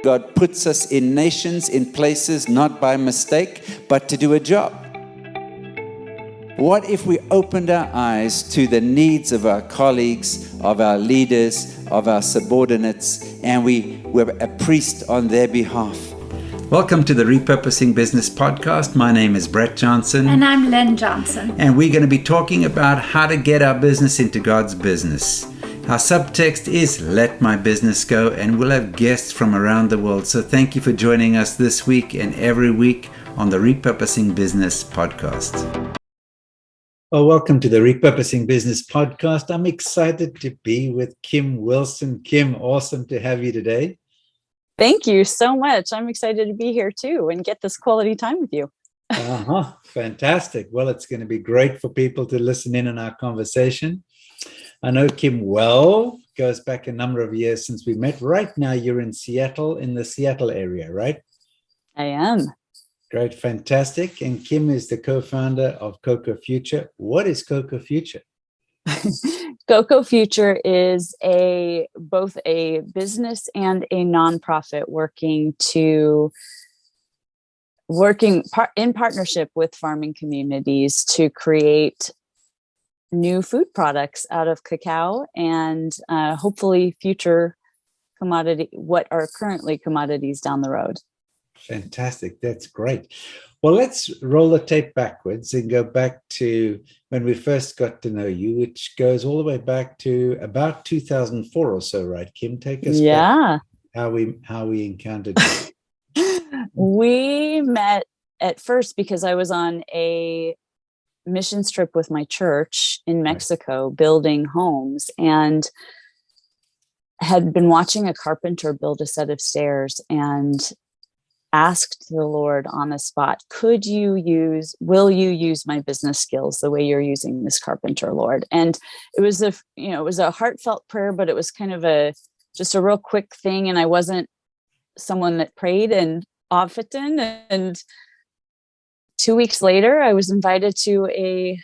God puts us in nations, in places, not by mistake, but to do a job. What if we opened our eyes to the needs of our colleagues, of our leaders, of our subordinates, and we were a priest on their behalf? Welcome to the Repurposing Business Podcast. My name is Brett Johnson. And I'm Len Johnson. And we're going to be talking about how to get our business into God's business. Our subtext is Let My Business Go, and we'll have guests from around the world. So thank you for joining us this week and every week on the Repurposing Business Podcast. Well, welcome to the Repurposing Business Podcast. I'm excited to be with Kim Wilson. Kim, awesome to have you today. Thank you so much. I'm excited to be here too and get this quality time with you. Fantastic. Well, it's going to be great for people to listen in on our conversation. I know Kim well, goes back a number of years since we met. Right now, you're in Seattle, in the Seattle area, right? I am. Great, fantastic. And Kim is the co-founder of Cocao Future. What is Cocao Future? Cocao Future is both a business and a nonprofit working in partnership with farming communities to create new food products out of cacao and hopefully future what are currently commodities down the road. Fantastic. That's great. Well, let's roll the tape backwards and go back to when we first got to know you, which goes all the way back to about 2004 or so, right? Kim, take us back. How we encountered you. We met at first because I was on a missions trip with my church in Mexico, building homes, and had been watching a carpenter build a set of stairs and asked the Lord on the spot, will you use my business skills the way you're using this carpenter, Lord? And it was a heartfelt prayer, but it was kind of just a real quick thing. And I wasn't someone that prayed and often. And 2 weeks later, I was invited to a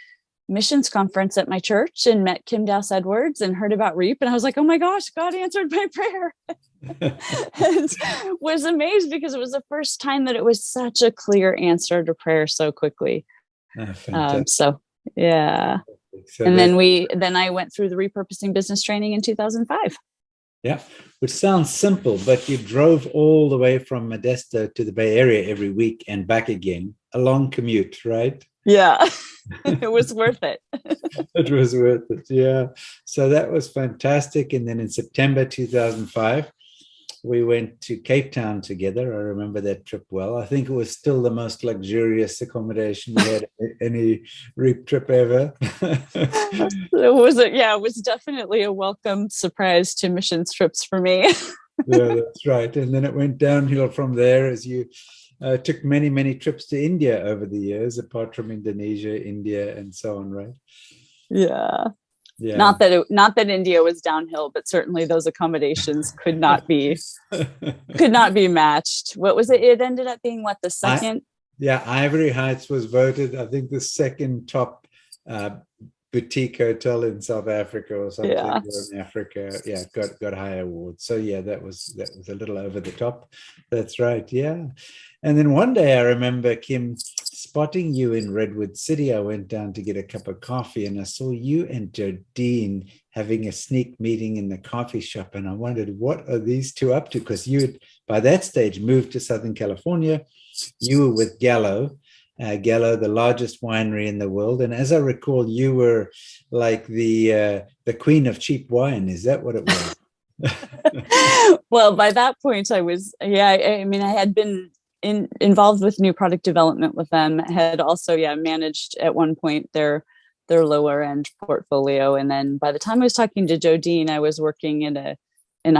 missions conference at my church and met Kim Dowse-Edwards and heard about REAP. And I was like, oh my gosh, God answered my prayer. And was amazed because it was the first time that it was such a clear answer to prayer so quickly. So yeah. And then I went through the repurposing business training in 2005. Yeah, which sounds simple, but you drove all the way from Modesto to the Bay Area every week and back again. A long commute, right? Yeah, it was worth it. It was worth it, yeah. So that was fantastic. And then in September 2005, we went to Cape Town together. I remember that trip well. I think it was still the most luxurious accommodation we had any REAP trip ever. It was definitely a welcome surprise to missions trips for me. Yeah, that's right. And then it went downhill from there as you took many, many trips to India over the years, apart from Indonesia, India, and so on, right? Yeah. Yeah. Not that India was downhill, but certainly those accommodations could not be matched. What was it? It ended up being the second? Ivory Heights was voted, I think, the second top boutique hotel in South Africa or something. Yeah. Or in Africa. Yeah, got high awards. So yeah, that was a little over the top. That's right. Yeah. And then one day I remember, Kim, spotting you in Redwood City. I went down to get a cup of coffee and I saw you and Jodine having a sneak meeting in the coffee shop. And I wondered, what are these two up to? Because you had, by that stage, moved to Southern California. You were with Gallo, the largest winery in the world. And as I recall, you were like the queen of cheap wine. Is that what it was? Well, by that point, I was, I had been involved with new product development with them, had also managed at one point their lower end portfolio, and then by the time I was talking to Jodine, I was working in a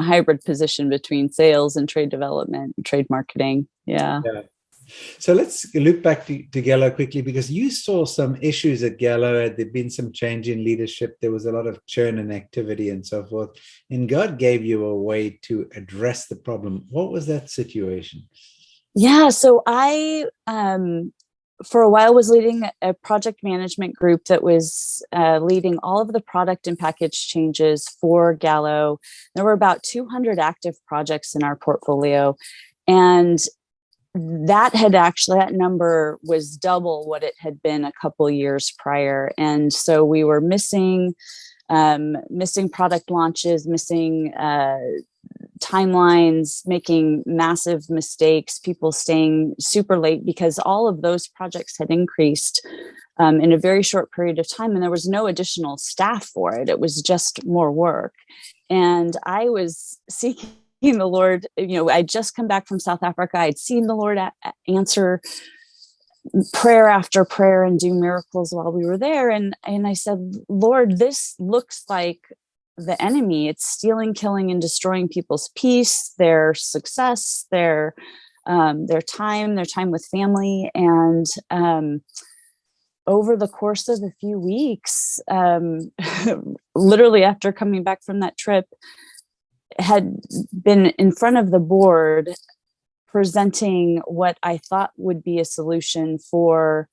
hybrid position between sales and trade development and trade marketing. Yeah. So let's loop back to Gallo quickly, because you saw some issues at Gallo. Had there been some change in leadership? There was a lot of churn and activity and so forth, and God gave you a way to address the problem. What was that situation? Yeah, so I for a while was leading a project management group that was leading all of the product and package changes for Gallo. There were about 200 active projects in our portfolio. And that number was double what it had been a couple years prior. And so we were missing product launches, missing timelines, making massive mistakes, people staying super late because all of those projects had increased in a very short period of time. And there was no additional staff for it. It was just more work. And I was seeking the Lord. I'd just come back from South Africa. I'd seen the Lord answer prayer after prayer and do miracles while we were there. And I said, Lord, this looks like the enemy. It's stealing, killing, and destroying people's peace, their success, their time with family. And over the course of a few weeks, literally after coming back from that trip, had been in front of the board presenting what I thought would be a solution for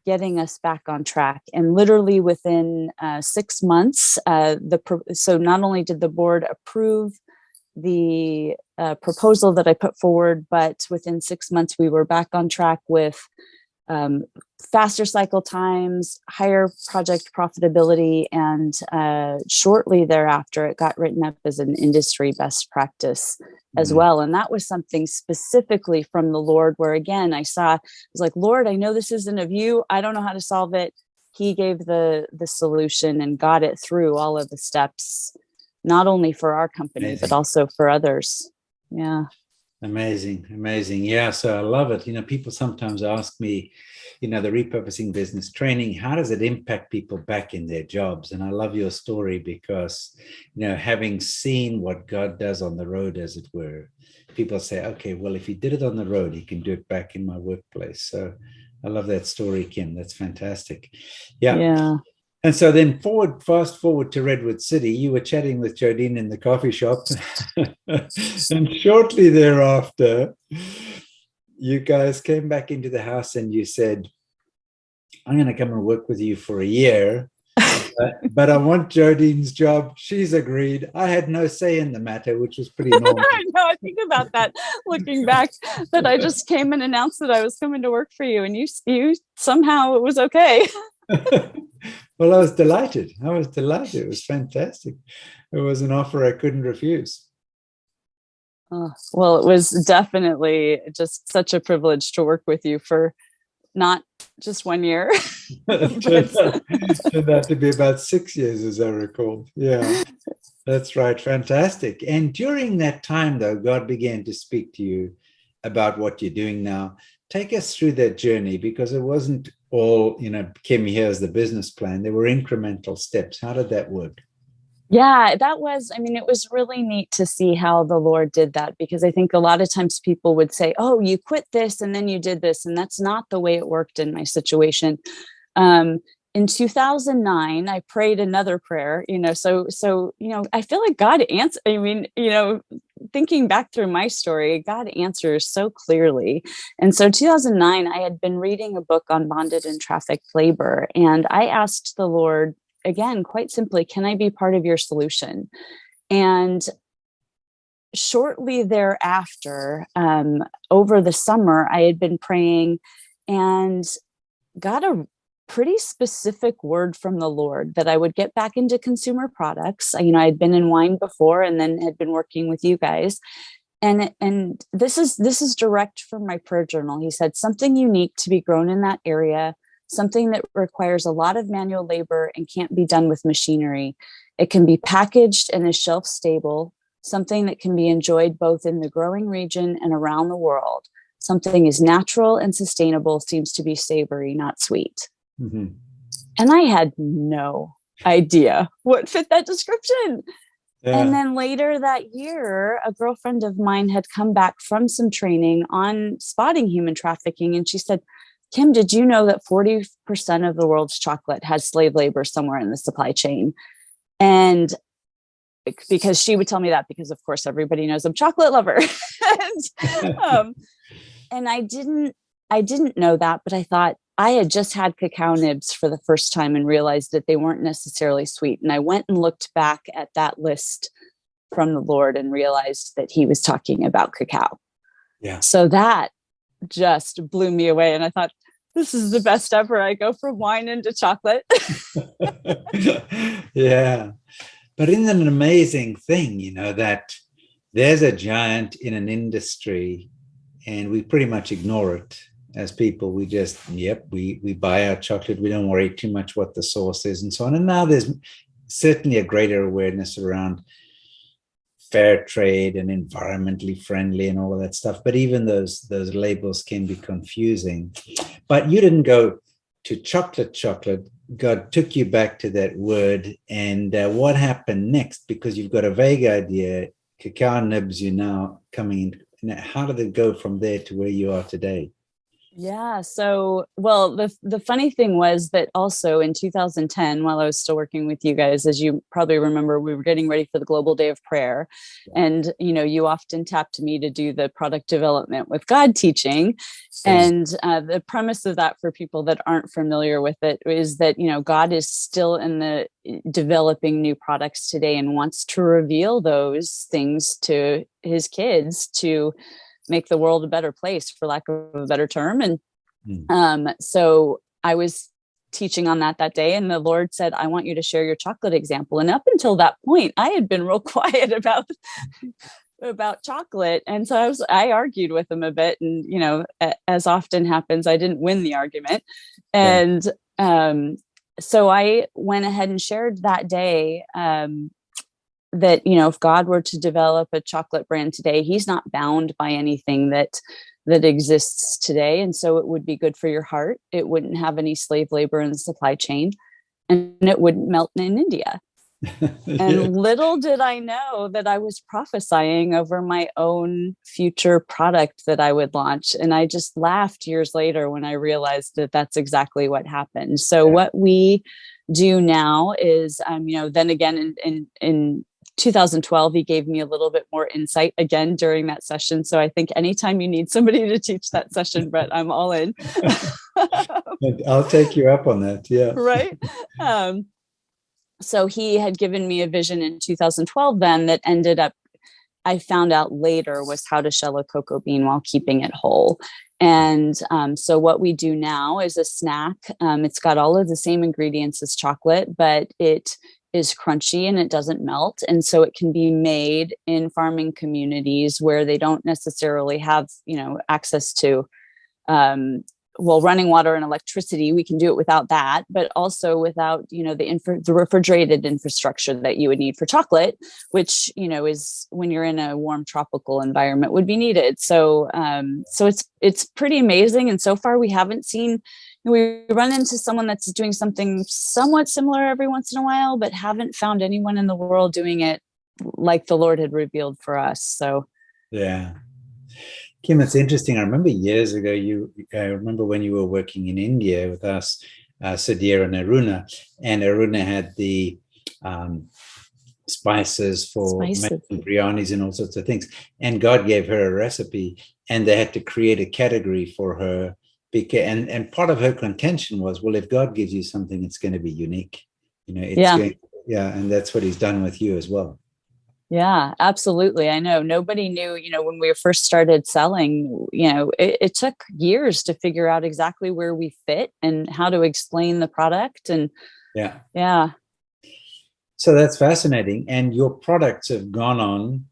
getting us back on track. And literally within 6 months, so not only did the board approve the proposal that I put forward, but within 6 months, we were back on track with faster cycle times, higher project profitability, and shortly thereafter, it got written up as an industry best practice as well. And that was something specifically from the Lord, where again, I was like, Lord, I know this isn't of you. I don't know how to solve it. He gave the solution and got it through all of the steps, not only for our company, Amazing. but also for others. Yeah. Amazing. Yeah. So I love it. People sometimes ask me, the repurposing business training, how does it impact people back in their jobs? And I love your story because, having seen what God does on the road, as it were, people say, okay, well, if he did it on the road, he can do it back in my workplace. So I love that story, Kim. That's fantastic. Yeah. And so then fast forward to Redwood City, you were chatting with Jodine in the coffee shop. And shortly thereafter, you guys came back into the house and you said, I'm going to come and work with you for a year, but I want Jodine's job. She's agreed. I had no say in the matter, which was pretty normal. I think about that looking back, that I just came and announced that I was coming to work for you, and you somehow it was okay. Well, I was delighted. It was fantastic. It was an offer I couldn't refuse. Well, it was definitely just such a privilege to work with you for not just 1 year. Turned out to be about 6 years, as I recall. Yeah, that's right. Fantastic. And during that time, though, God began to speak to you about what you're doing now. Take us through that journey, because it wasn't all, Kim, here's the business plan. There were incremental steps. How did that work? Yeah, it was really neat to see how the Lord did that, because I think a lot of times people would say, oh, you quit this and then you did this. And that's not the way it worked in my situation. In 2009, I prayed another prayer, so I feel like God answered. Thinking back through my story, God answers so clearly. And so 2009, I had been reading a book on bonded and trafficked labor. And I asked the Lord, again, quite simply, can I be part of your solution? And shortly thereafter, over the summer, I had been praying and got a pretty specific word from the Lord that I would get back into consumer products. I had been in wine before and then had been working with you guys. And this is direct from my prayer journal. He said, something unique to be grown in that area, something that requires a lot of manual labor and can't be done with machinery. It can be packaged and is shelf stable, something that can be enjoyed both in the growing region and around the world. Something is natural and sustainable, seems to be savory, not sweet. Mm-hmm. And I had no idea what fit that description. Yeah. And then later that year, a girlfriend of mine had come back from some training on spotting human trafficking. And she said, Kim, did you know that 40% of the world's chocolate has slave labor somewhere in the supply chain? And because she would tell me that, because of course everybody knows I'm a chocolate lover. And I didn't know that, but I thought, I had just had cacao nibs for the first time and realized that they weren't necessarily sweet. And I went and looked back at that list from the Lord and realized that he was talking about cacao. Yeah. So that just blew me away. And I thought, this is the best ever. I go from wine into chocolate. Yeah. But isn't it an amazing thing, that there's a giant in an industry and we pretty much ignore it as people. We just, we buy our chocolate. We don't worry too much what the source is and so on. And now there's certainly a greater awareness around fair trade and environmentally friendly and all of that stuff. But even those labels can be confusing. But you didn't go to chocolate. God took you back to that word. And what happened next? Because you've got a vague idea. Cacao nibs, you're now coming in. How did it go from there to where you are today? Yeah. So, well, the funny thing was that also in 2010, while I was still working with you guys, as you probably remember, we were getting ready for the Global Day of Prayer. And, you often tapped me to do the product development with God teaching. And the premise of that, for people that aren't familiar with it, is that, God is still in the developing new products today and wants to reveal those things to his kids to make the world a better place, for lack of a better term. And so I was teaching on that day, and the Lord said, I want you to share your chocolate example. And up until that point, I had been real quiet about chocolate. And so I argued with him a bit, and, as often happens, I didn't win the argument. And so I went ahead and shared that day, that, if God were to develop a chocolate brand today, he's not bound by anything that exists today. And so it would be good for your heart. It wouldn't have any slave labor in the supply chain, and it wouldn't melt in India. And little did I know that I was prophesying over my own future product that I would launch. And I just laughed years later when I realized that that's exactly what happened. So what we do now is, then again in 2012, he gave me a little bit more insight again during that session. So I think anytime you need somebody to teach that session, Brett, I'm all in. I'll take you up on that. Yeah. Right. So he had given me a vision in 2012 then that ended up, I found out later, was how to shell a cocoa bean while keeping it whole. And so what we do now is a snack. It's got all of the same ingredients as chocolate, but it is crunchy and it doesn't melt. And so it can be made in farming communities where they don't necessarily have, access to, running water and electricity. We can do it without that, but also without, the refrigerated infrastructure that you would need for chocolate, which, is when you're in a warm tropical environment would be needed. So, it's pretty amazing. And so far we haven't seen, we run into someone that's doing something somewhat similar every once in a while, but haven't found anyone in the world doing it like the Lord had revealed for us. So, yeah. Kim, it's interesting. I remember years ago, I remember when you were working in India with us, Sudhir and Aruna had the spices for making biryanis and all sorts of things. And God gave her a recipe, and they had to create a category for her. And part of her contention was, well, if God gives you something, it's going to be unique. And that's what he's done with you as well. Yeah, absolutely. I know nobody knew, when we first started selling, it took years to figure out exactly where we fit and how to explain the product. And yeah. So that's fascinating. And your products have gone on,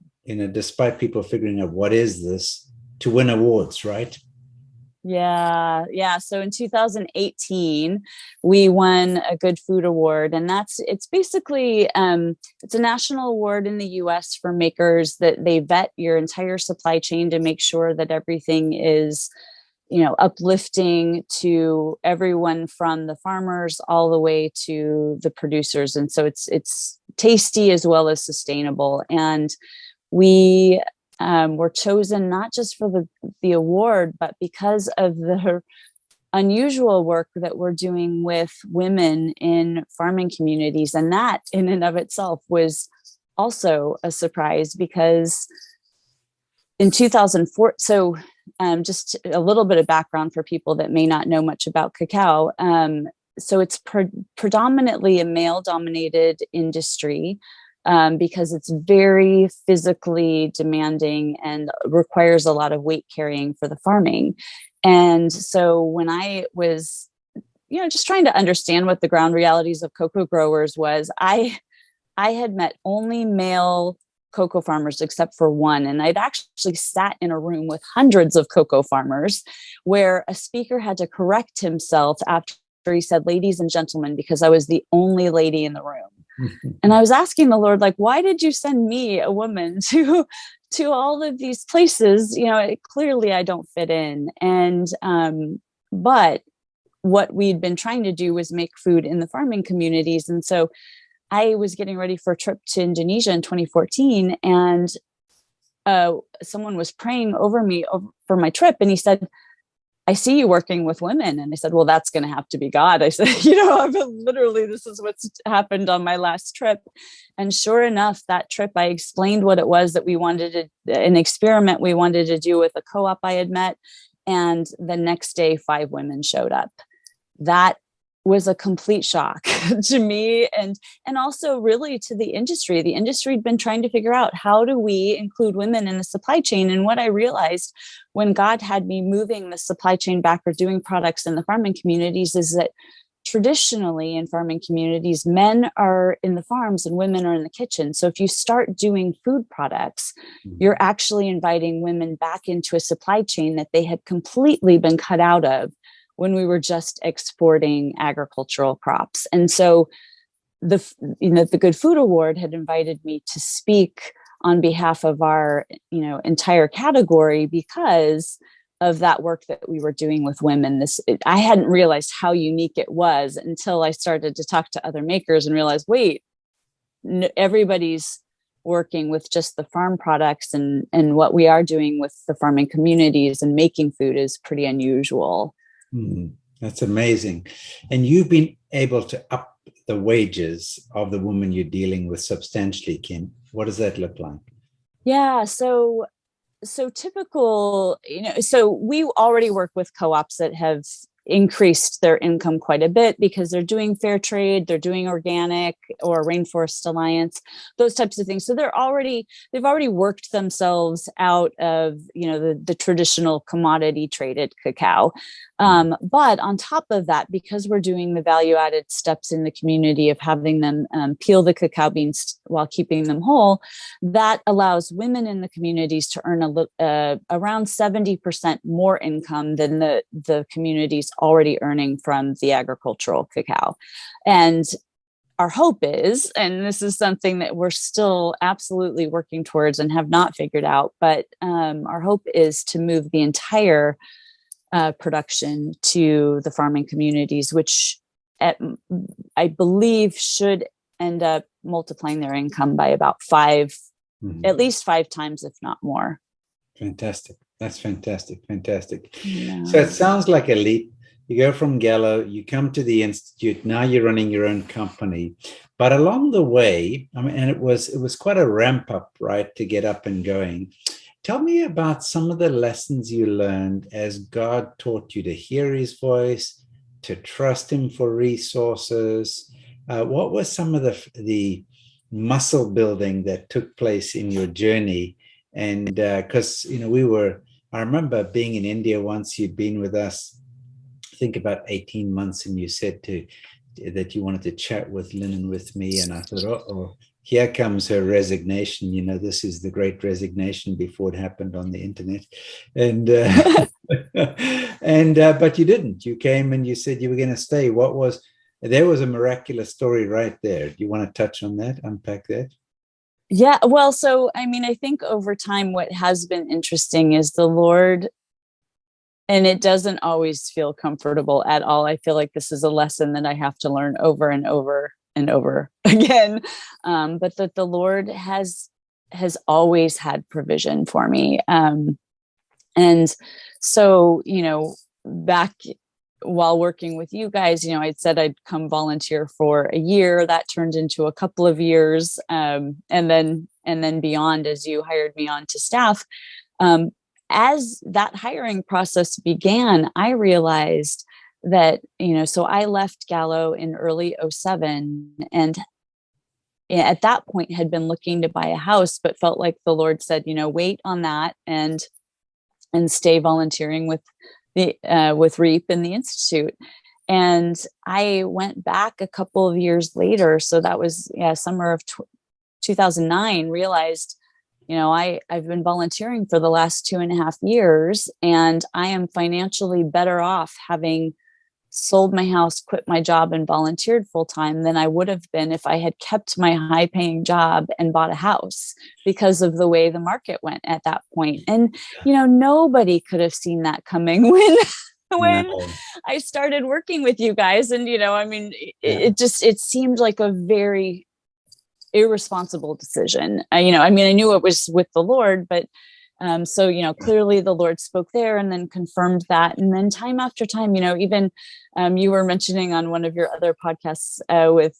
despite people figuring out what is this, to win awards, right? Yeah. So in 2018, we won a Good Food Award, and it's basically, it's a national award in the US for makers that they vet your entire supply chain to make sure that everything is, uplifting to everyone from the farmers all the way to the producers. And so it's tasty as well as sustainable. And we were chosen not just for the award, but because of the unusual work that we're doing with women in farming communities. And that in and of itself was also a surprise, because in 2004, so just a little bit of background for people that may not know much about cacao. So it's predominantly a male-dominated industry because it's very physically demanding and requires a lot of weight carrying for the farming. And so when I was, just trying to understand what the ground realities of cocoa growers was, I had met only male cocoa farmers except for one. And I'd actually sat in a room with hundreds of cocoa farmers where a speaker had to correct himself after he said, "Ladies and gentlemen," because I was the only lady in the room. And I was asking the Lord, like, why did you send me, a woman, to all of these places? Clearly I don't fit in. And, but what we'd been trying to do was make food in the farming communities. And so I was getting ready for a trip to Indonesia in 2014, and someone was praying over me for my trip. And he said, "I see you working with women." And I said, "Well, that's going to have to be God." I said, literally, this is what's happened on my last trip. And sure enough, that trip, I explained what it was that we wanted an experiment we wanted to do with a co-op I had met. And the next day, 5 women showed up. That was a complete shock to me, and also really to the industry. The industry had been trying to figure out, how do we include women in the supply chain? And what I realized when God had me moving the supply chain back, or doing products in the farming communities, is that traditionally in farming communities, men are in the farms and women are in the kitchen. So if you start doing food products, you're actually inviting women back into a supply chain that they had completely been cut out of when we were just exporting agricultural crops. And so the Good Food Award had invited me to speak on behalf of our, entire category, because of that work that we were doing with women. I hadn't realized how unique it was until I started to talk to other makers and realize, wait, everybody's working with just the farm products, and what we are doing with the farming communities and making food is pretty unusual. That's amazing. And you've been able to up the wages of the women you're dealing with substantially, Kim. What does that look like? Yeah. So typical, so we already work with co-ops that have increased their income quite a bit because they're doing fair trade, they're doing organic or Rainforest Alliance, those types of things. So they've already worked themselves out of, the traditional commodity traded cacao. But on top of that, because we're doing the value added steps in the community of having them peel the cacao beans while keeping them whole, that allows women in the communities to earn around 70% more income than the communities already earning from the agricultural cacao. And our hope is, and this is something that we're still absolutely working towards and have not figured out, but our hope is to move the entire production to the farming communities, which I believe should end up multiplying their income by about at least 5 times, if not more. Fantastic. That's fantastic. Fantastic. Yeah. So it sounds like a leap. You go from Gallo, you come to the Institute, now you're running your own company. But along the way, and it was quite a ramp up, right, to get up and going. Tell me about some of the lessons you learned as God taught you to hear his voice, to trust him for resources. What was some of the muscle building that took place in your journey? And because, I remember being in India once, you'd been with us, I think about 18 months, and you said that you wanted to chat with Lynn and with me. And I thought, oh, here comes her resignation. This is the great resignation before it happened on the internet. And but you didn't. You came and you said you were going to stay. There was a miraculous story right there. Do you want to touch on that, unpack that? Yeah, well, so, I think over time, what has been interesting is the Lord, and it doesn't always feel comfortable at all. I feel like this is a lesson that I have to learn over and over and over again. But that the Lord has always had provision for me. And so, back while working with you guys, I'd said I'd come volunteer for a year. That turned into a couple of years. And then beyond, as you hired me on to staff. as that hiring process began, I realized that, so I left Gallo in early '07, and at that point had been looking to buy a house, but felt like the Lord said, wait on that and stay volunteering with REAP and the Institute. And I went back a couple of years later. So that was summer of 2009, realized, I've been volunteering for the last 2.5 years, and I am financially better off having sold my house, quit my job, and volunteered full time than I would have been if I had kept my high paying job and bought a house, because of the way the market went at that point. And, nobody could have seen that coming when No. I started working with you guys. And, it seemed like a very irresponsible decision. I knew it was with the Lord, but clearly the Lord spoke there and then confirmed that. And then time after time, even you were mentioning on one of your other podcasts with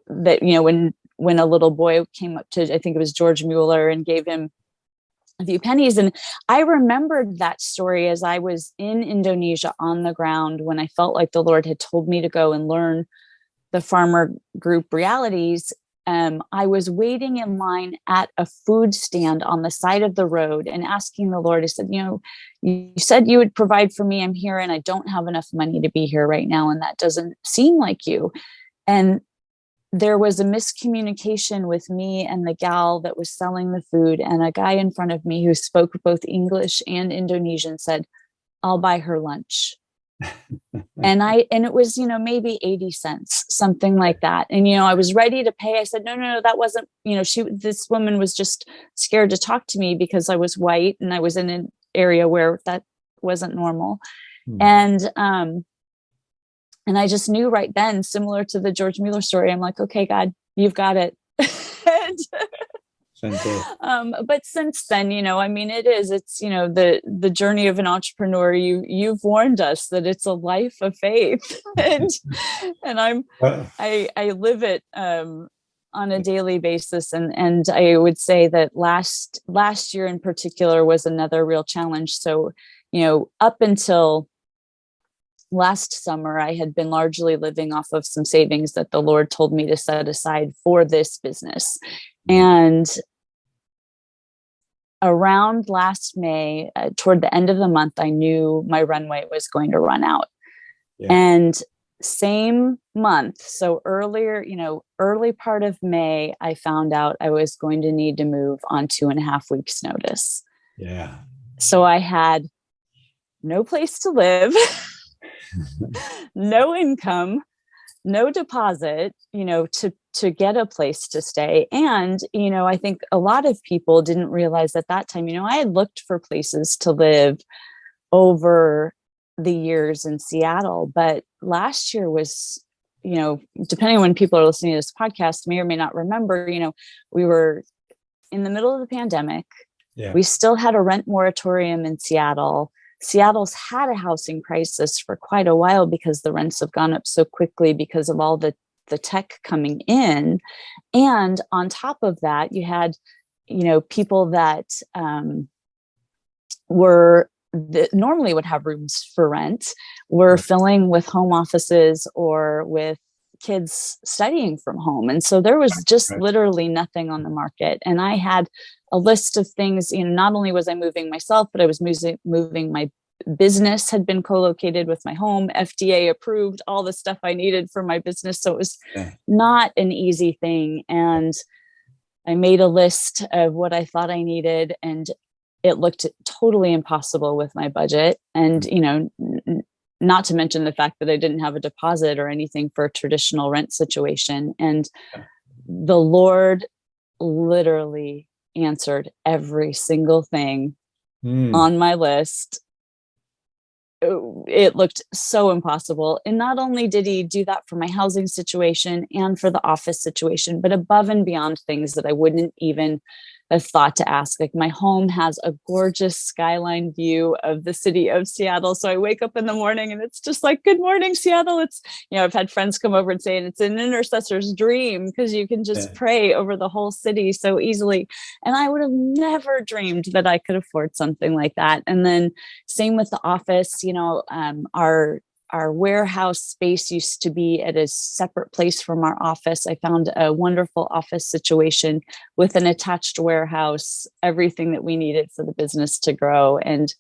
that, when a little boy came up to, I think it was George Mueller, and gave him a few pennies. And I remembered that story as I was in Indonesia on the ground, when I felt like the Lord had told me to go and learn the farmer group realities. I was waiting in line at a food stand on the side of the road and asking the Lord, I said, you said you would provide for me. I'm here and I don't have enough money to be here right now. And that doesn't seem like you. And there was a miscommunication with me and the gal that was selling the food, and a guy in front of me who spoke both English and Indonesian said, I'll buy her lunch. And it was, maybe 80 cents, something like that. And, I was ready to pay. I said, no, that wasn't, this woman was just scared to talk to me because I was white and I was in an area where that wasn't normal. And I just knew right then, similar to the George Mueller story, I'm like, okay, God, you've got it. But since then, it's the journey of an entrepreneur. You've warned us that it's a life of faith, and I live it on a daily basis. And I would say that last year in particular was another real challenge. So, up until last summer, I had been largely living off of some savings that the Lord told me to set aside for this business. And around last May, toward the end of the month, I knew my runway was going to run out. Yeah. And same month, so early part of May, I found out I was going to need to move on 2.5 weeks' notice. Yeah. So I had no place to live, no income, no deposit, to get a place to stay. And, I think a lot of people didn't realize at that time, I had looked for places to live over the years in Seattle, but last year was, depending on when people are listening to this podcast, may or may not remember, we were in the middle of the pandemic. Yeah. We still had a rent moratorium in Seattle. Seattle's had a housing crisis for quite a while because the rents have gone up so quickly because of all the tech coming in. And on top of that, you had, people that normally would have rooms for rent were filling with home offices or with kids studying from home. And so there was just literally nothing on the market. And I had a list of things, not only was I moving myself, but I was moving my business, had been co-located with my home, FDA approved, all the stuff I needed for my business. So it was not an easy thing. And I made a list of what I thought I needed, and it looked totally impossible with my budget. And, not to mention the fact that I didn't have a deposit or anything for a traditional rent situation. And the Lord literally answered every single thing on my list. It looked so impossible. And not only did he do that for my housing situation and for the office situation, but above and beyond things that I wouldn't even a thought to ask. Like, my home has a gorgeous skyline view of the city of Seattle. So I wake up in the morning and it's just like, good morning, Seattle. It's, I've had friends come over and say, and it's an intercessor's dream because you can just pray over the whole city so easily. And I would have never dreamed that I could afford something like that. And then same with the office, our warehouse space used to be at a separate place from our office. I found a wonderful office situation with an attached warehouse, everything that we needed for the business to grow. And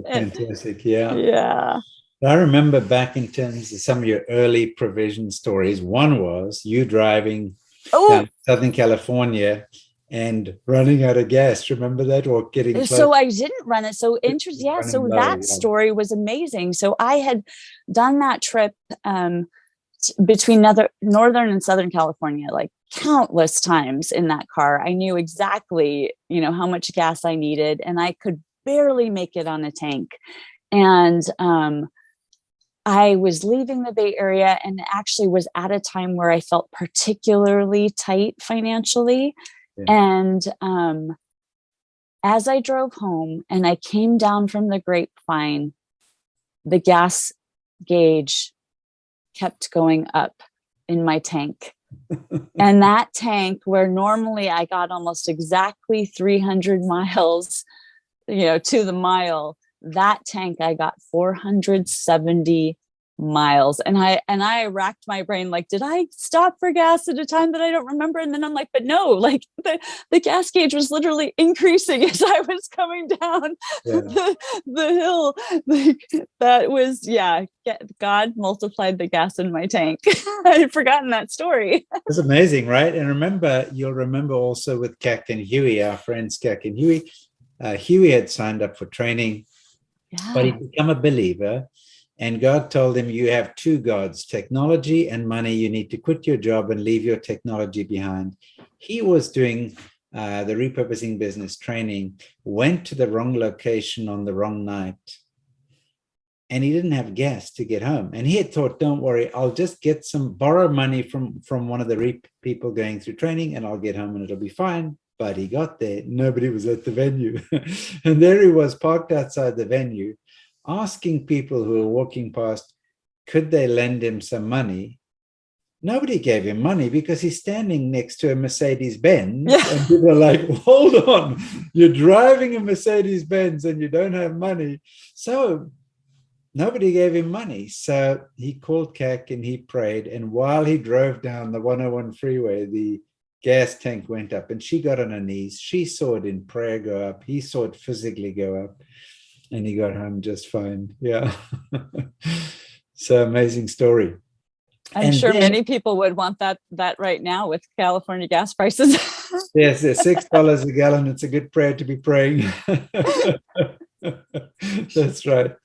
fantastic. Yeah. Yeah. I remember back in terms of some of your early provision stories. One was you driving down Southern California and running out of gas. Remember that? Or getting close? So I didn't run it. So interesting. Yeah. So that story was amazing. So I had done that trip between Northern and Southern California, like countless times in that car. I knew exactly, how much gas I needed, and I could barely make it on a tank. And I was leaving the Bay Area and actually was at a time where I felt particularly tight financially. And as I drove home and I came down from the Grapevine, the gas gauge kept going up in my tank. And that tank, where normally I got almost exactly 300 miles, to the mile, that tank I got 470 miles. And I racked my brain, like, did I stop for gas at a time that I don't remember? And then I'm like, but no, like the gas gauge was literally increasing as I was coming down the hill. Like, that was, God multiplied the gas in my tank. I had forgotten that story. It's amazing, right? And you'll remember also with Cac and Huey, our friends Cac and Huey. Huey had signed up for training, but he'd become a believer. And God told him, you have two gods, technology and money. You need to quit your job and leave your technology behind. He was doing the repurposing business training, went to the wrong location on the wrong night, and he didn't have gas to get home. And he had thought, don't worry, I'll just borrow money from one of the people going through training, and I'll get home and it'll be fine. But he got there, nobody was at the venue. And there he was, parked outside the venue, asking people who were walking past, could they lend him some money? Nobody gave him money because he's standing next to a Mercedes-Benz. And people are like, hold on, you're driving a Mercedes-Benz and you don't have money. So nobody gave him money. So he called CAC and he prayed. And while he drove down the 101 freeway, the gas tank went up and she got on her knees. She saw it in prayer go up. He saw it physically go up. And he got home just fine. Yeah. So amazing story. I'm sure many people would want that right now with California gas prices. Yes, they're $6 a gallon. It's a good prayer to be praying. That's right.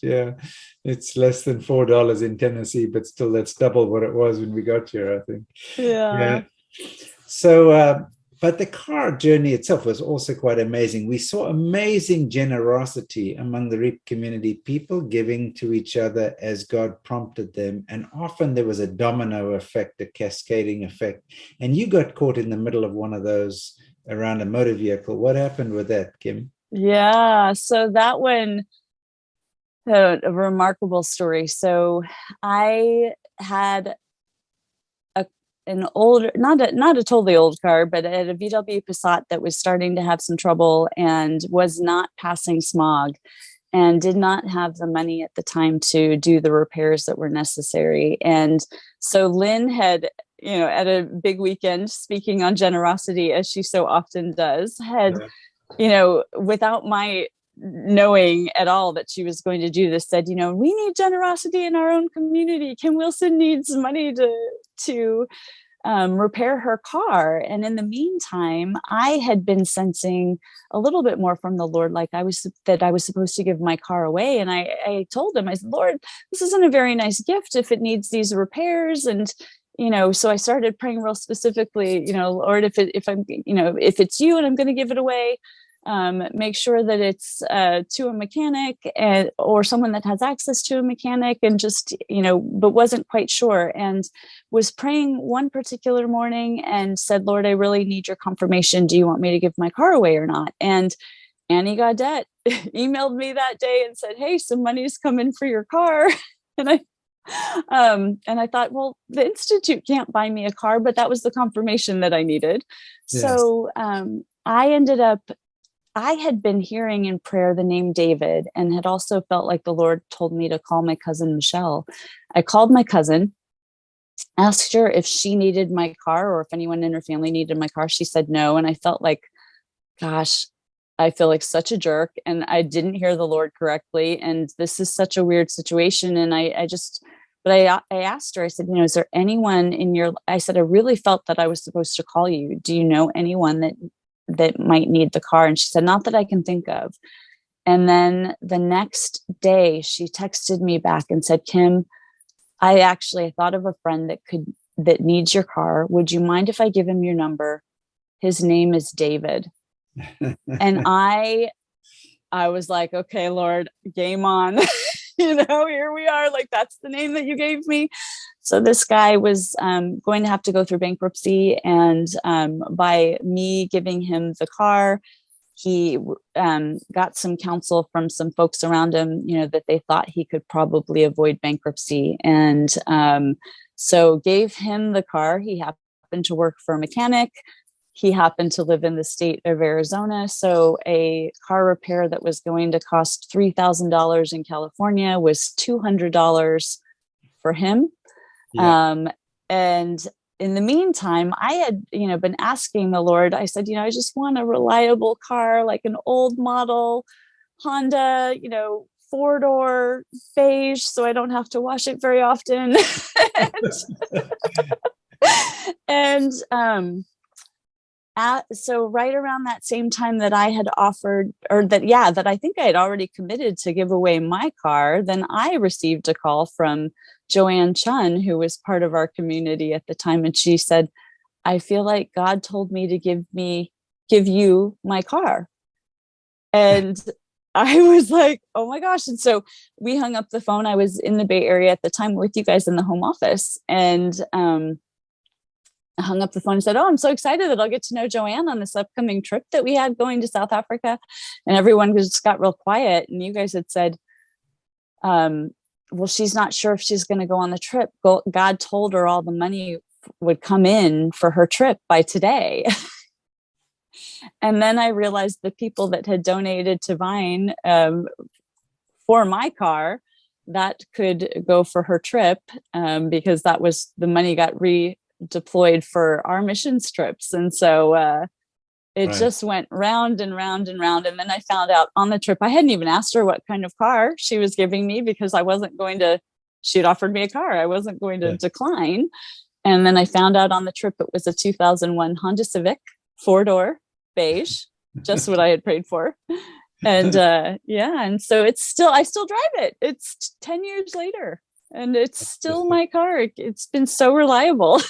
Yeah. It's less than $4 in Tennessee, but still that's double what it was when we got here, I think. Yeah. So, but the car journey itself was also quite amazing. We saw amazing generosity among the REAP community, people giving to each other as God prompted them. And often there was a domino effect, a cascading effect. And you got caught in the middle of one of those around a motor vehicle. What happened with that, Kim? Yeah, so that one, a remarkable story. So I had an older, not a totally old car, but at a VW Passat that was starting to have some trouble and was not passing smog and did not have the money at the time to do the repairs that were necessary. And so Lynn had, at a big weekend, speaking on generosity, as she so often does, had, without my knowing at all that she was going to do this, said, we need generosity in our own community. Kim Wilson needs money to repair her car. And in the meantime, I had been sensing a little bit more from the Lord, like I was supposed to give my car away. And I told him, I said, Lord, this isn't a very nice gift if it needs these repairs. And so I started praying real specifically, Lord, if it's you and I'm going to give it away, make sure that it's to a mechanic or someone that has access to a mechanic, and just, but wasn't quite sure, and was praying one particular morning and said, Lord, I really need your confirmation. Do you want me to give my car away or not? And Annie Gaudette emailed me that day and said, hey, some money's coming for your car. And I thought, well, the Institute can't buy me a car, but that was the confirmation that I needed. Yes. So I had been hearing in prayer the name David, and had also felt like the Lord told me to call my cousin Michelle. I called my cousin, asked her if she needed my car or if anyone in her family needed my car. She said no. And I felt like, gosh, I feel like such a jerk, and I didn't hear the Lord correctly. And this is such a weird situation. And I asked her, I said, is there anyone I said, I really felt that I was supposed to call you. Do you know anyone that might need the car? And she said, not that I can think of. And then the next day she texted me back and said, Kim, I thought of a friend that needs your car. Would you mind if I give him your number? His name is David. And I was like, okay, Lord, game on. Here we are. Like, that's the name that you gave me. So this guy was going to have to go through bankruptcy, and by me giving him the car, he got some counsel from some folks around him, that they thought he could probably avoid bankruptcy. And so gave him the car. He happened to work for a mechanic. He happened to live in the state of Arizona. So a car repair that was going to cost $3,000 in California was $200 for him. Yeah. And in the meantime, I had, been asking the Lord, I said, I just want a reliable car, like an old model Honda, 4-door beige, so I don't have to wash it very often. and so right around that same time that I had offered, that I think I had already committed to give away my car, then I received a call from Joanne Chun, who was part of our community at the time. And she said, I feel like God told me to give you my car. And I was like, oh my gosh. And so we hung up the phone. I was in the Bay Area at the time with you guys in the home office, and I hung up the phone and said, oh, I'm so excited that I'll get to know Joanne on this upcoming trip that we had going to South Africa. And everyone just got real quiet. And you guys had said, well, she's not sure if she's going to go on the trip. God told her all the money would come in for her trip by today. And then I realized the people that had donated to Vine for my car, that could go for her trip, because that was the money got redeployed for our missions trips. And so it just went round and round and round. And then I found out on the trip, I hadn't even asked her what kind of car she was giving me, because she had offered me a car. I wasn't going to decline. And then I found out on the trip, it was a 2001 Honda Civic, 4-door, beige, just what I had prayed for. And and so I still drive it. It's 10 years later, and it's still my car. It's been so reliable.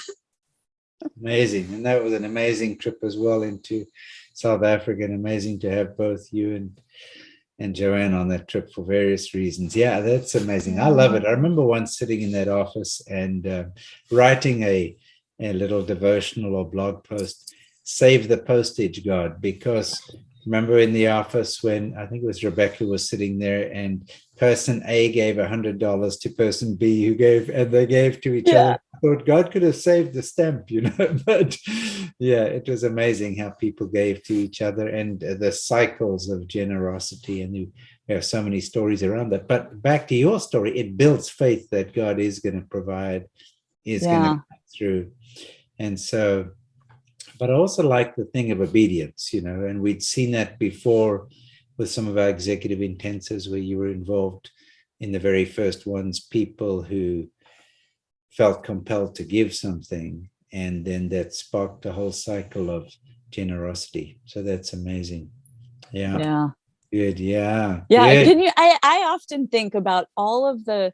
Amazing. And that was an amazing trip as well into South Africa, and amazing to have both you and Joanne on that trip for various reasons. Yeah, that's amazing. I love it. I remember once sitting in that office and writing a little devotional or blog post, Save the Postage God, because remember in the office when I think it was Rebecca was sitting there, and person A gave $100 to person B, they gave to each other. I thought God could have saved the stamp, but yeah, it was amazing how people gave to each other, and the cycles of generosity. And we have so many stories around that. But back to your story, it builds faith that God is going to provide, is going to come through. And so, but I also like the thing of obedience, and we'd seen that before with some of our executive intensives where you were involved in the very first ones, people who felt compelled to give something, and then that sparked a whole cycle of generosity. So that's amazing. Yeah. Good. Yeah. Good. I often think about all of the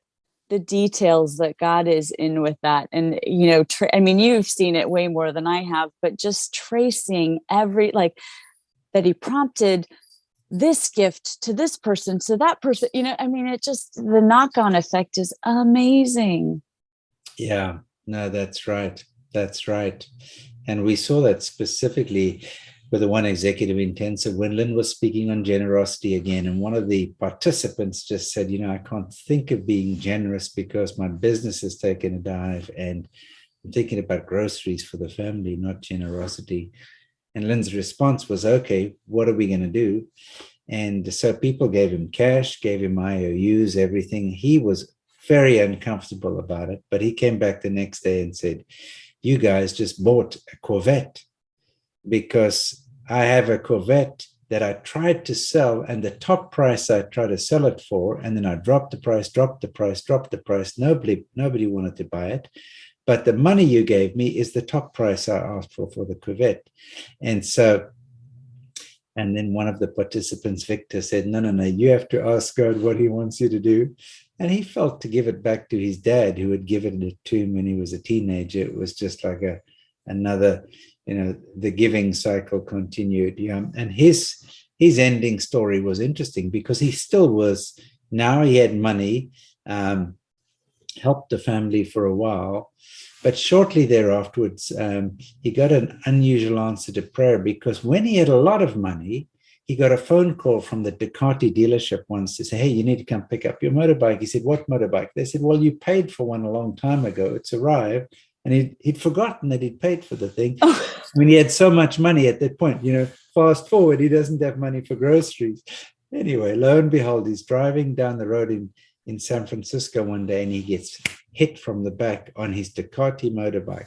details that God is in with that. And, you've seen it way more than I have, but just tracing that he prompted this gift to this person, to that person. I mean, it just, the knock-on effect is amazing. Yeah, no, that's right. That's right. And we saw that specifically with the one executive intensive when Lynn was speaking on generosity again. And one of the participants just said, I can't think of being generous because my business has taken a dive and I'm thinking about groceries for the family, not generosity. And Lynn's response was, okay, what are we going to do? And so people gave him cash, gave him IOUs, everything. He was very uncomfortable about it, but he came back the next day and said, you guys just bought a Corvette because I have a Corvette that I tried to sell, and the top price I tried to sell it for, and then I dropped the price. Nobody wanted to buy it. But the money you gave me is the top price I asked for the Corvette. And then one of the participants, Victor, said, no, you have to ask God what he wants you to do. And he felt to give it back to his dad, who had given it to him when he was a teenager. It was just like another, the giving cycle continued. And his ending story was interesting because he still was, now he had money, helped the family for a while. But shortly thereafterwards, he got an unusual answer to prayer, because when he had a lot of money, he got a phone call from the Ducati dealership once to say, hey, you need to come pick up your motorbike. He said, what motorbike? They said, well, you paid for one a long time ago. It's arrived. And he'd forgotten that he'd paid for the thing. When he had so much money at that point, fast forward, he doesn't have money for groceries. Anyway, lo and behold, he's driving down the road in San Francisco one day, and he gets hit from the back on his Ducati motorbike.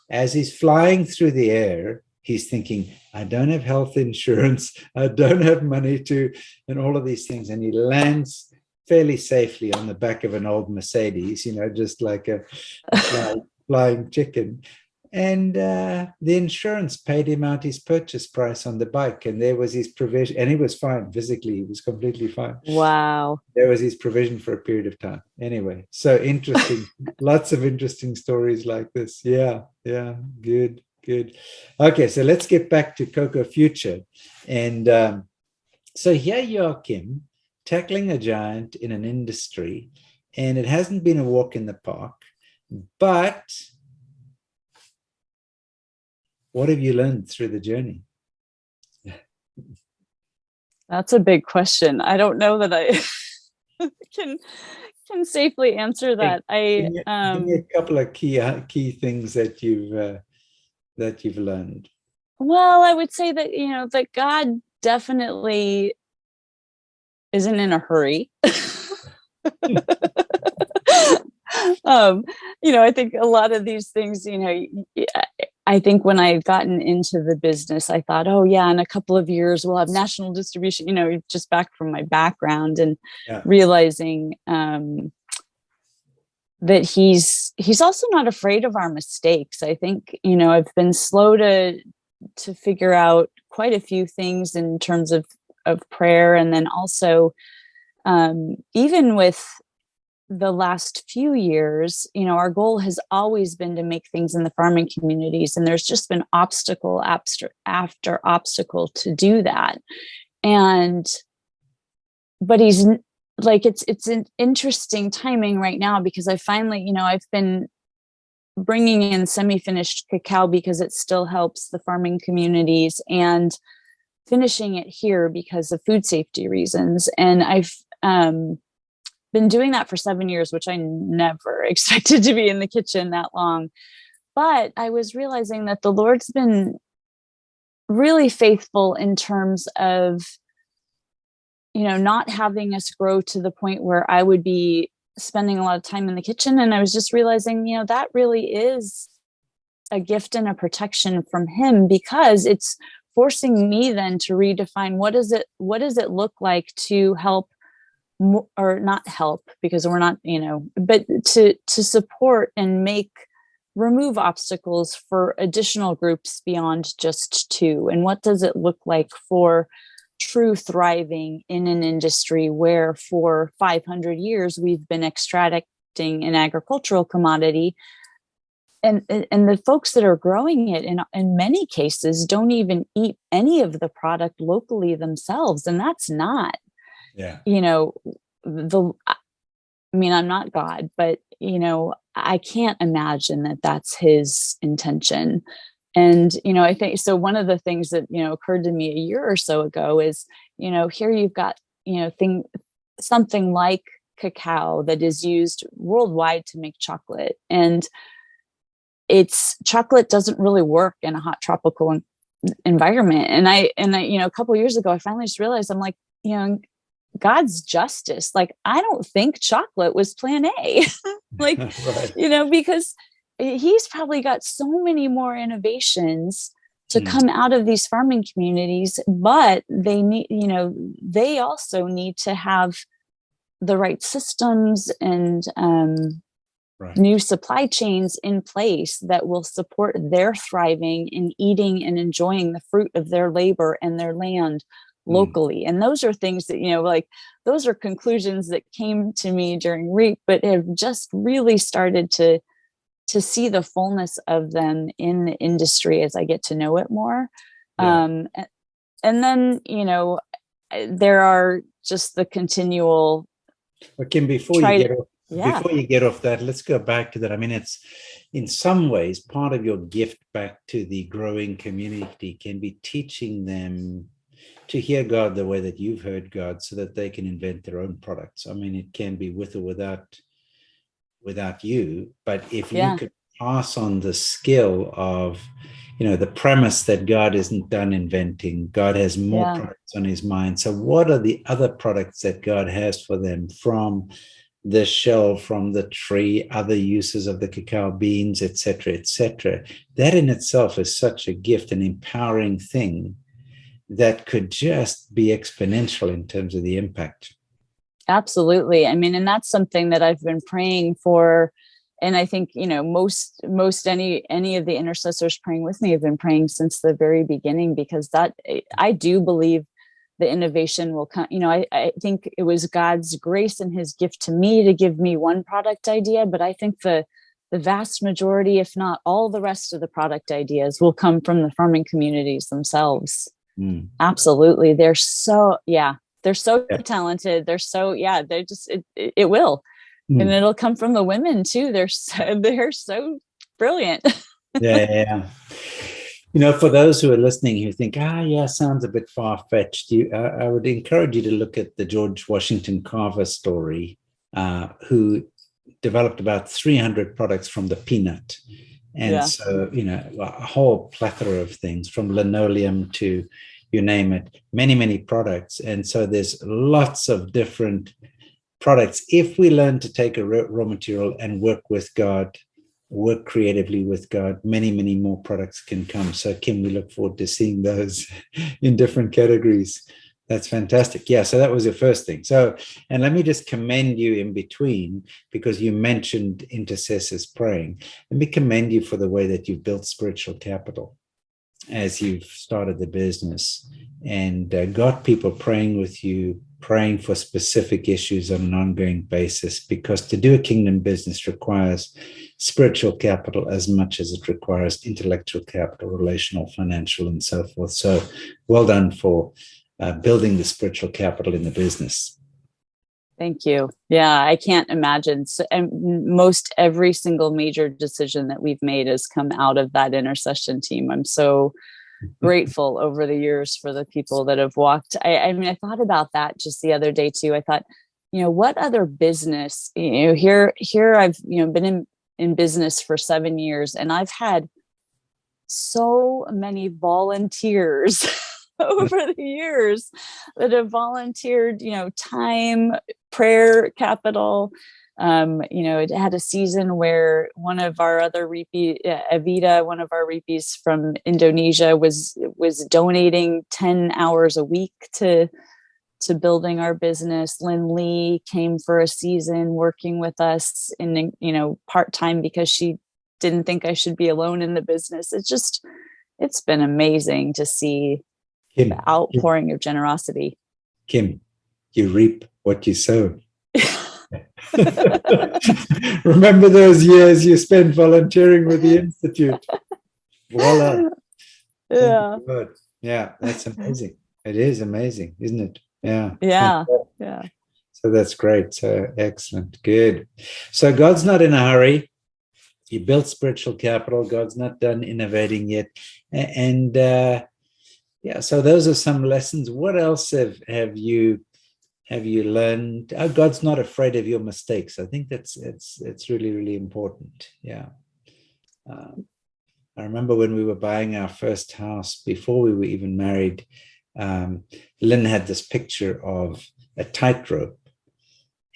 As he's flying through the air, he's thinking, I don't have health insurance, I don't have money and all of these things. And he lands fairly safely on the back of an old Mercedes, just like a flying chicken. And the insurance paid him out his purchase price on the bike. And there was his provision. And he was fine. Physically, he was completely fine. Wow. There was his provision for a period of time. Anyway, so interesting. Lots of interesting stories like this. Yeah. Good. Okay, so let's get back to Cocao Future. And so here you are, Kim, tackling a giant in an industry. And it hasn't been a walk in the park. But what have you learned through the journey? That's a big question. I don't know that I can safely answer that. Give me a couple of key things that you've learned. Well, I would say that that God definitely isn't in a hurry. I think a lot of these things, I think when I've gotten into the business, I thought, oh yeah, in a couple of years we'll have national distribution, just back from my background, and realizing that he's also not afraid of our mistakes. I think, I've been slow to figure out quite a few things in terms of prayer. And then also, even with the last few years, our goal has always been to make things in the farming communities. And there's just been obstacle after obstacle to do that. But he's like, it's an interesting timing right now, because I finally, I've been bringing in semi-finished cacao because it still helps the farming communities, and finishing it here because of food safety reasons. And I've been doing that for 7 years, which I never expected to be in the kitchen that long. But I was realizing that the Lord's been really faithful in terms of, not having us grow to the point where I would be spending a lot of time in the kitchen. And I was just realizing, that really is a gift and a protection from him, because it's forcing me then to redefine what does it look like to help, or not help, because we're not, but to support and remove obstacles for additional groups beyond just two. And what does it look like for true thriving in an industry where for 500 years we've been extracting an agricultural commodity and the folks that are growing it in many cases don't even eat any of the product locally themselves. And that's not, Yeah. I mean, I'm not God, but I can't imagine that that's his intention. And I think so. One of the things that occurred to me a year or so ago is, here you've got something like cacao that is used worldwide to make chocolate, and chocolate doesn't really work in a hot tropical environment. And I a couple of years ago, I finally just realized, I'm like, God's justice. Like, I don't think chocolate was plan A. Like, Right. Because he's probably got so many more innovations to come out of these farming communities, but they need, they also need to have the right systems and new supply chains in place that will support their thriving and eating and enjoying the fruit of their labor and their land locally. And those are things that, like, those are conclusions that came to me during REAP, but have just really started to see the fullness of them in the industry as I get to know it more. And then, there are just the continual. But Kim, before you get off that, let's go back to that. I mean, it's in some ways part of your gift back to the growing community can be teaching them to hear God the way that you've heard God, so that they can invent their own products. I mean, it can be with or without you, but if you could pass on the skill of, the premise that God isn't done inventing, God has more products on his mind. So what are the other products that God has for them, from the shell, from the tree, other uses of the cacao beans, etc., etc.? That in itself is such a gift, an empowering thing that could just be exponential in terms of the impact. Absolutely. I mean, and that's something that I've been praying for. And I think, most any of the intercessors praying with me have been praying since the very beginning, because that, I do believe the innovation will come. I think it was God's grace and his gift to me to give me one product idea, but I think the vast majority, if not all the rest of the product ideas, will come from the farming communities themselves. Absolutely. They're so talented. They're so, they just, it will. And it'll come from the women too. They're so brilliant. Yeah. For those who are listening who think, sounds a bit far-fetched, I would encourage you to look at the George Washington Carver story, who developed about 300 products from the peanut. And so, a whole plethora of things, from linoleum to, you name it, many, many products. And so there's lots of different products. If we learn to take a raw material and work with God, work creatively with God, many, many more products can come. So Kim, we look forward to seeing those in different categories. That's fantastic. Yeah, so that was your first thing. So, and let me just commend you in between, because you mentioned intercessors praying. Let me commend you for the way that you've built spiritual capital as you've started the business, and got people praying with you, praying for specific issues on an ongoing basis, because to do a kingdom business requires spiritual capital as much as it requires intellectual capital, relational, financial, and so forth. So well done for building the spiritual capital in the business. Thank you. Yeah, I can't imagine. So, and most every single major decision that we've made has come out of that intercession team. I'm so grateful over the years for the people that have walked. I mean, I thought about that just the other day too. I thought, what other business, here I've, been in business for 7 years, and I've had so many volunteers over the years that have volunteered, time, prayer capital. It had a season where one of our other repeat, Evita, one of our repeats from Indonesia, was donating 10 hours a week to building our business. Lynn Lee came for a season working with us in, part-time, because she didn't think I should be alone in the business. It's been amazing to see the outpouring of generosity. Kim, you reap what you sow. Remember those years you spent volunteering with the Institute. Voila. Thank Yeah. you, God. Yeah, that's amazing. It is amazing, isn't it? Yeah. Yeah. Fantastic. Yeah. So that's great. So excellent. Good. So God's not in a hurry. You built spiritual capital. God's not done innovating yet. And yeah, so those are some lessons. What else have you learned? Oh, God's not afraid of your mistakes. I think it's really, really important. Yeah. I remember when we were buying our first house, before we were even married, Lynn had this picture of a tightrope.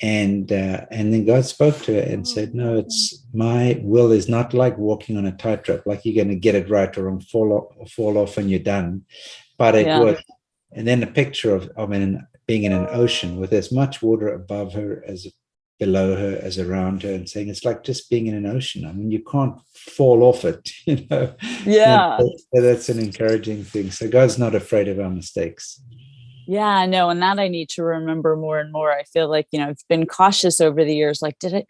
And then God spoke to her and said, no, it's my will is not like walking on a tightrope, like you're going to get it right or wrong, fall off and you're done. But it was, and then a picture of being in an ocean with as much water above her as below her as around her, and saying it's like just being in an ocean. I mean, you can't fall off it, you know. Yeah. And that's an encouraging thing. So God's not afraid of our mistakes. Yeah, no, and that I need to remember more and more. I feel like, I've been cautious over the years. Like, did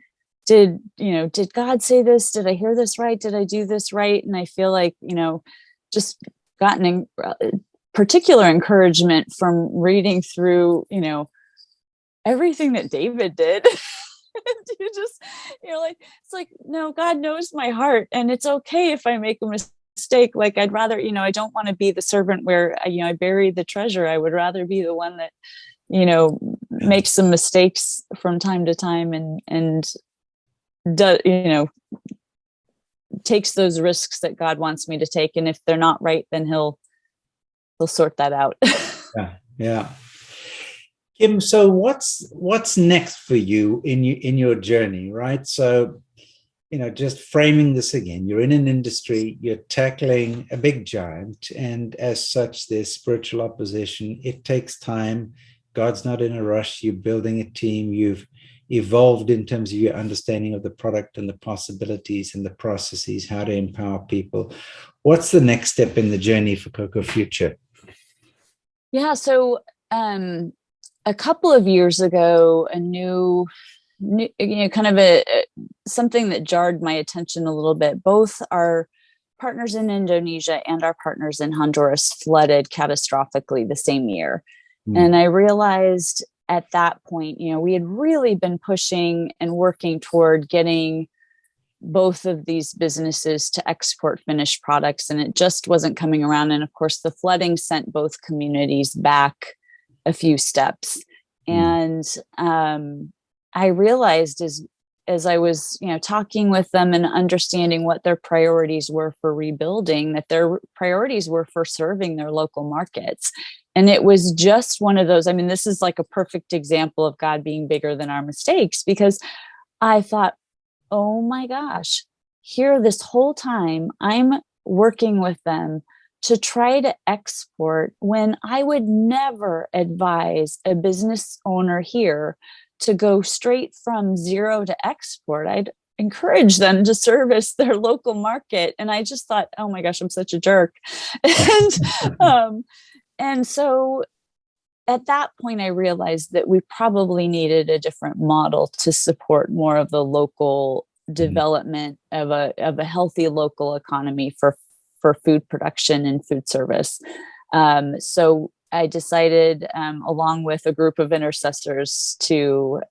God say this? Did I hear this right? Did I do this right? And I feel like, just gotten particular encouragement from reading through, everything that David did. You just, like, it's like, no, God knows my heart, and it's okay if I make a mistake. Like, I'd rather, I don't want to be the servant where, I bury the treasure. I would rather be the one that, makes some mistakes from time to time and does, takes those risks that God wants me to take. And if they're not right, then he'll sort that out. Yeah. Kim, so what's next for you in your journey, right? So, just framing this again, you're in an industry, you're tackling a big giant, and as such, there's spiritual opposition. It takes time. God's not in a rush. You're building a team. You've evolved in terms of your understanding of the product and the possibilities and the processes, how to empower people. What's the next step in the journey for Cocao Future? Yeah, so a couple of years ago, a new kind of something that jarred my attention a little bit. Both our partners in Indonesia and our partners in Honduras flooded catastrophically the same year. And I realized at that point, we had really been pushing and working toward getting both of these businesses to export finished products, and it just wasn't coming around. And of course, the flooding sent both communities back a few steps. And I realized as I was, talking with them and understanding what their priorities were for rebuilding, that their priorities were for serving their local markets. And it was just one of those, this is like a perfect example of God being bigger than our mistakes, because I thought, oh my gosh, here this whole time I'm working with them to try to export when I would never advise a business owner here to go straight from zero to export. I'd encourage them to service their local market. And I just thought, oh my gosh, I'm such a jerk. And so at that point, I realized that we probably needed a different model to support more of the local development of a healthy local economy for food production and food service. So I decided, along with a group of intercessors, to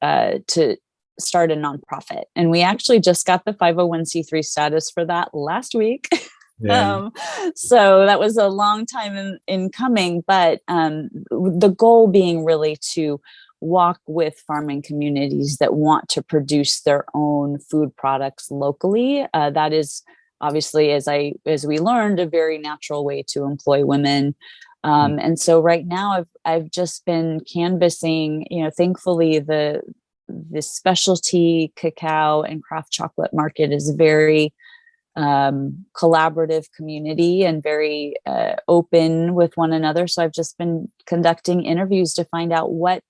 start a nonprofit, and we actually just got the 501c3 status for that last week. Yeah. So that was a long time in coming, but the goal being really to walk with farming communities that want to produce their own food products locally. That is obviously, as we learned, a very natural way to employ women. And so right now I've just been canvassing, thankfully the specialty cacao and craft chocolate market is very collaborative community and very open with one another. So I've just been conducting interviews to find out what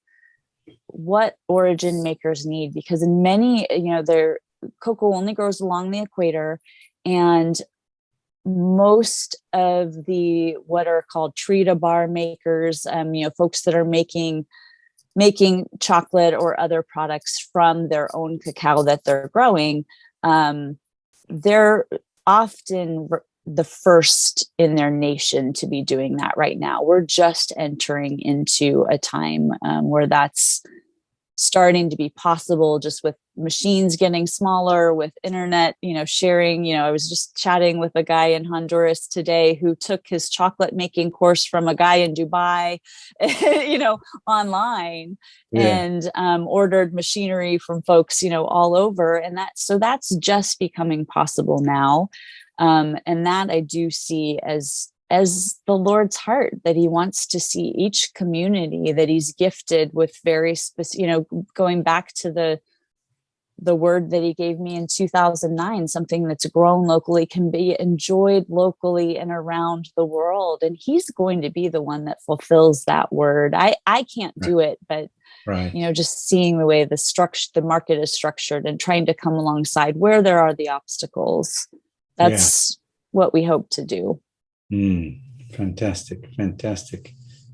origin makers need, because in many, their cocoa only grows along the equator, and most of the what are called tree to bar makers, folks that are making making chocolate or other products from their own cacao that they're growing, they're often the first in their nation to be doing that right now. We're just entering into a time where that's starting to be possible, just with machines getting smaller, with internet, sharing. I was just chatting with a guy in Honduras today who took his chocolate making course from a guy in Dubai, online, and ordered machinery from folks, all over. And that's just becoming possible now. And that I do see as the Lord's heart, that he wants to see each community that he's gifted with very specific, going back to the word that he gave me in 2009, something that's grown locally can be enjoyed locally and around the world. And he's going to be the one that fulfills that word. I can't do it, but just seeing the way the market is structured and trying to come alongside where there are the obstacles. That's what we hope to do. Fantastic.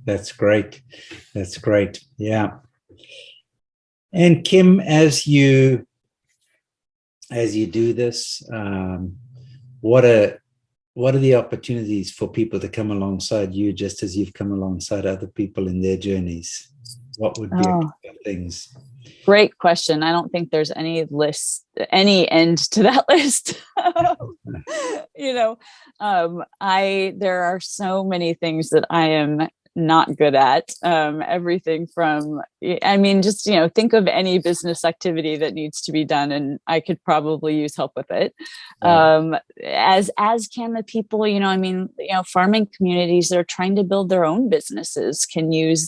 That's great. Yeah. And Kim, as you do this, what are the opportunities for people to come alongside you, just as you've come alongside other people in their journeys? What would be things? Great question. I don't think there's any end to that list. There are so many things that I am not good at. Everything from, just, think of any business activity that needs to be done, and I could probably use help with it. As can the people, farming communities that are trying to build their own businesses can use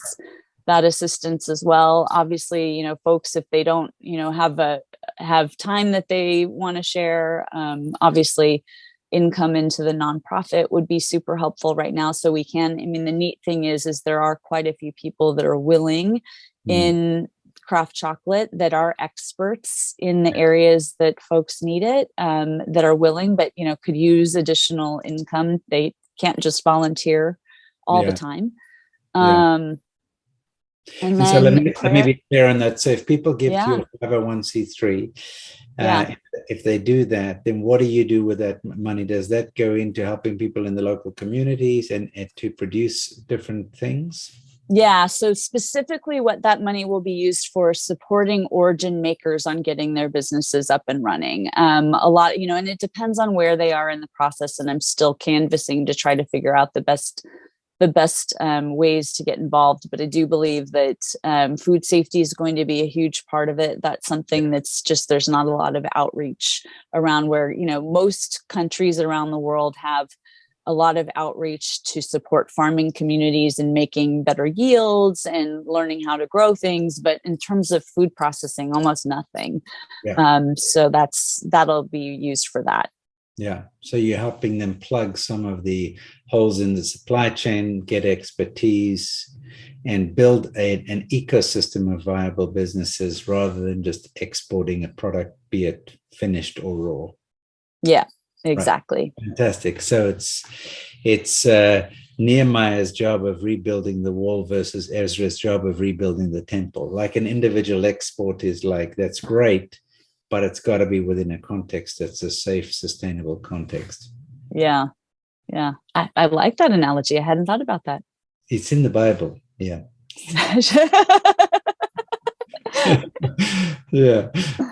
that assistance as well. Obviously, folks, if they don't, have time that they want to share, obviously income into the nonprofit would be super helpful right now. So we can, the neat thing is there are quite a few people that are willing in craft chocolate that are experts in the areas that folks need it, that are willing, but, could use additional income. They can't just volunteer all the time. And then so let me be clear on that. So if people give to your 501c3, if they do that, then what do you do with that money? Does that go into helping people in the local communities and to produce different things? Yeah. So specifically what that money will be used for, supporting origin makers on getting their businesses up and running. A lot, and it depends on where they are in the process. And I'm still canvassing to try to figure out the best ways to get involved. But I do believe that food safety is going to be a huge part of it. That's something that's just, there's not a lot of outreach around, where, most countries around the world have a lot of outreach to support farming communities and making better yields and learning how to grow things. But in terms of food processing, almost nothing. So that'll be used for that. Yeah. So you're helping them plug some of the holes in the supply chain, get expertise, and build an ecosystem of viable businesses rather than just exporting a product, be it finished or raw. Yeah, exactly. Right. Fantastic. So it's Nehemiah's job of rebuilding the wall versus Ezra's job of rebuilding the temple. Like an individual export is like, that's great, but it's got to be within a context that's a safe, sustainable context. Yeah. I like that analogy. I hadn't thought about that. It's in the Bible. Yeah. Yeah.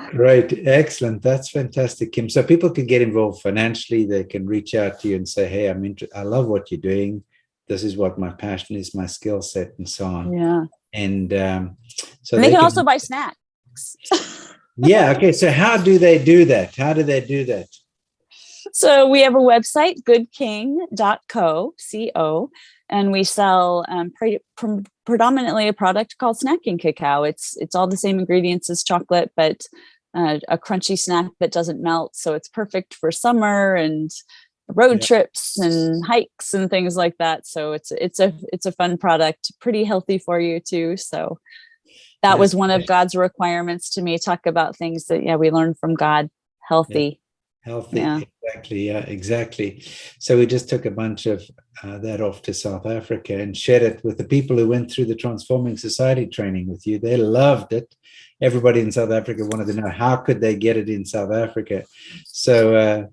Great. Excellent. That's fantastic, Kim. So people can get involved financially. They can reach out to you and say, hey, I love what you're doing. This is what my passion is, my skill set, and so on. Yeah. And so they can also buy snacks. Yeah. Okay. So how do they do that? So we have a website, goodking.co, and we sell predominantly a product called snacking cacao. It's all the same ingredients as chocolate, but a crunchy snack that doesn't melt. So it's perfect for summer and road trips and hikes and things like that. So it's a fun product, pretty healthy for you too. So that was one of God's requirements to me. Talk about things that we learned from God. Healthy. Healthy, Yeah. exactly. Yeah, exactly. So we just took a bunch of that off to South Africa and shared it with the people who went through the Transforming Society training with you. They loved it. Everybody in South Africa wanted to know how could they get it in South Africa. So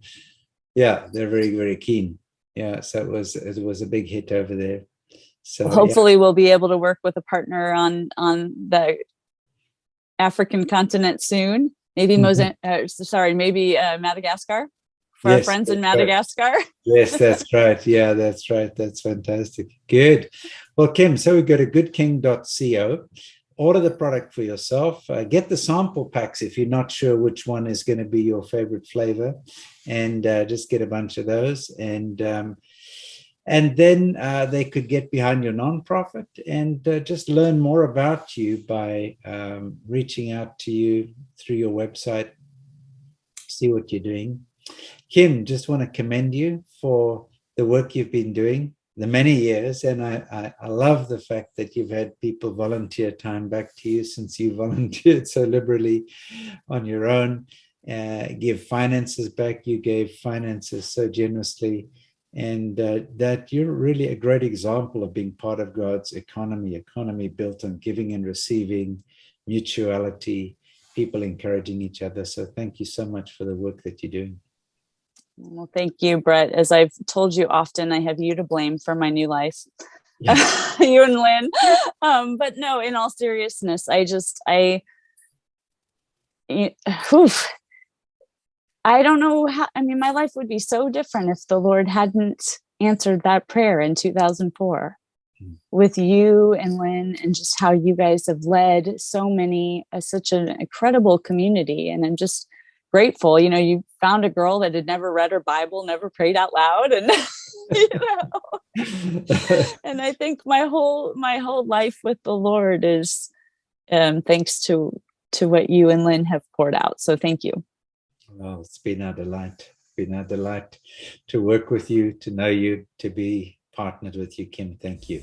yeah, they're very, very keen. Yeah, so it was a big hit over there. Well, So yeah, hopefully we'll be able to work with a partner on the African continent soon. Maybe Madagascar for our yes, friends in that's right. Madagascar. Yes, that's right. Yeah, that's right. That's fantastic. Good. Well, Kim, so we go to goodking.co, order the product for yourself, get the sample packs if you're not sure which one is going to be your favorite flavor, and just get a bunch of those. And then they could get behind your nonprofit and just learn more about you by reaching out to you through your website, see what you're doing. Kim, just want to commend you for the work you've been doing the many years. And I love the fact that you've had people volunteer time back to you since you volunteered so liberally on your own. Give finances back. You gave finances so generously. And that you're really a great example of being part of God's economy built on giving and receiving, mutuality, people encouraging each other. So thank you so much for the work that you're doing. Well, thank you, Brett. As I've told you often, I have you to blame for my new life. Yeah. You and Lynn. But no, in all seriousness, I don't know how, I mean, my life would be so different if the Lord hadn't answered that prayer in 2004 with you and Lynn, and just how you guys have led so many, such an incredible community. And I'm just grateful. You found a girl that had never read her Bible, never prayed out loud. And, and I think my whole life with the Lord is thanks to what you and Lynn have poured out. So thank you. Well, it's been a delight. Been a delight to work with you, to know you, to be partnered with you, Kim. Thank you.